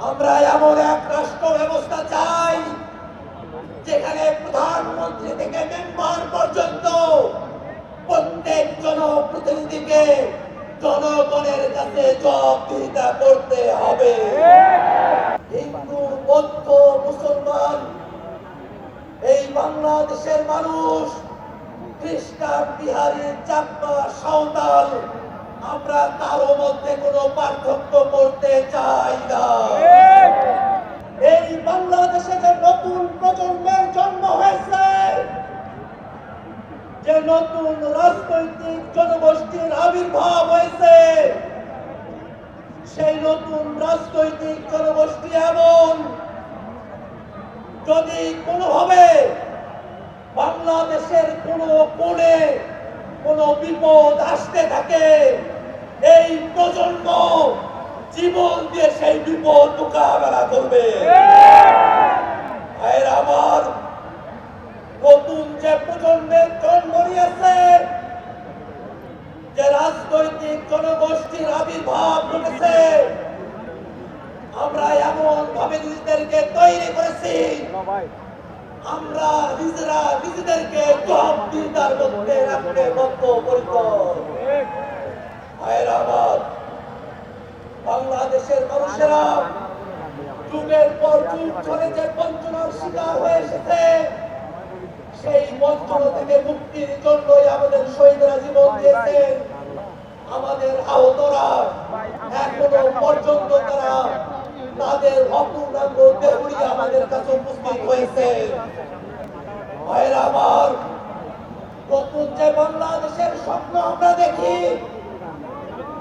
আমরা এমন এক রাষ্ট্র ব্যবস্থা চাই যেখানে প্রধানমন্ত্রী থেকে মেম্বার পর্যন্ত প্রত্যেক জনপ্রতিনিধিকে জনগণের কাছে জবাবদিহিতা করতে হবে। হিন্দু, বৌদ্ধ, মুসলমান, এই বাংলাদেশের মানুষ, খ্রিস্টান, বিহারি, চাকমা, সাঁওতাল, আমরা কারো মধ্যে কোনো পার্থক্য করতে চাই না। এই বাংলাদেশে যে নতুন প্রজন্মের জন্ম হয়েছে, যে নতুন রাজনৈতিক জনগোষ্ঠীর আবির্ভাব হয়েছে, সেই নতুন রাজনৈতিক জনগোষ্ঠী এমন, যদি কোনোভাবে বাংলাদেশের কোনো কোণে কোনো বিপদ আসতে থাকে, এই প্রজন্ম জীবন দিয়ে সেই বিপদ মোকাবেলা করবে। ভাইয়েরা আমার, নতুন যে প্রজন্মের জন্ম নিয়েছে, যে রাজনৈতিক জনগোষ্ঠীর আবির্ভাব ঘটেছে, আমরা এমন ভাবে নিজেদেরকে তৈরি করেছি, আমরা নিজেরা নিজেদেরকে জবাবদিহিতার মধ্যে রাখতে বদ্ধপরিকর। ভাইয়েরা আমার, বাংলাদেশের মানুষেরা যুগের পর যুগ ধরে যে বঞ্চনার শিকার হয়ে এসেছে, সেই বঞ্চনা থেকে মুক্তির জন্যই আমাদের শহীদরা জীবন দিয়েছেন। আমাদের আহতরা এখনো পর্যন্ত তারা তাদের অপূর্ণাঙ্গ দেহটি আমাদের কাছে উপস্থিত হয়েছে। ভাইয়েরা আমার, নতুন যে বাংলাদেশের স্বপ্ন আমরা দেখি,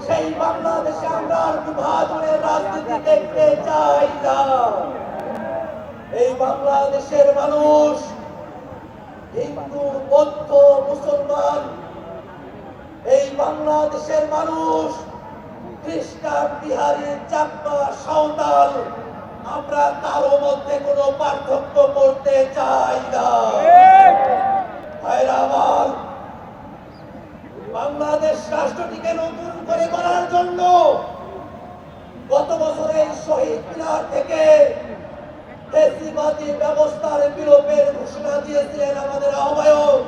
সেই বাংলাদেশে আমরা বিভাজনের রাজনীতি দেখতে চাই না। এই বাংলাদেশের মানুষ, হিন্দু, বৌদ্ধ, মুসলমান, এই বাংলাদেশের মানুষ, খ্রিস্টান, বিহারি, চাকমা, সাঁওতাল, আমরা কারো মধ্যে কোনো পার্থক্য করতে চাই না। ভাইরা আমার, বাংলাদেশ রাষ্ট্রটিকে নতুন করে গড়ার জন্য গত বছরের শহীদ মিনার থেকে ফ্যাসিবাদী ব্যবস্থার বিলোপের ঘোষণা দিয়েছিলেন আমাদের আহ্বায়ক।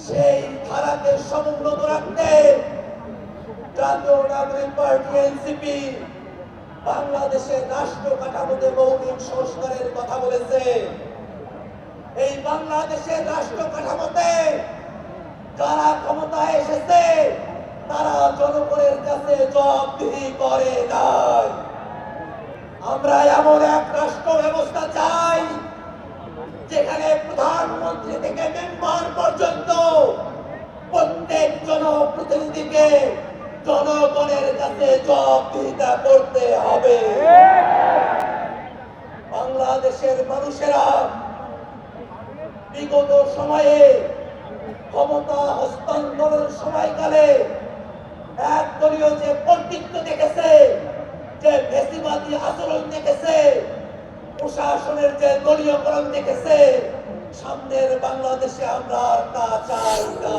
সেই ধারাকে সমুন্নত রাখতে জাতীয় নাগরিক পার্টি এনসিপি বাংলাদেশের রাষ্ট্র কাঠামোতে মৌলিক সংস্কারের কথা বলেছে। এই বাংলাদেশের রাষ্ট্র কাঠামোতে যারা ক্ষমতায় এসেছে, তারা জনগণের কাছে জবাবদিহি করে নাই। আমরা এমন এক রাষ্ট্র ব্যবস্থা চাই যেখানে প্রধানমন্ত্রী থেকে মেম্বার পর্যন্ত প্রত্যেক জনপ্রতিনিধিকে জনগণের কাছে জবাবদিহিতা করতে হবে। বাংলাদেশের মানুষেরা বিগত সময়ে ক্ষমতা হস্তান্তরের সময়কালে একদলীয় যে কর্তৃত্ব দেখেছে, যে ফ্যাসিবাদী আচরণ দেখেছে, প্রশাসনের যে দলীয়করণ দেখেছে, সামনের বাংলাদেশে আমরা তা চাই না।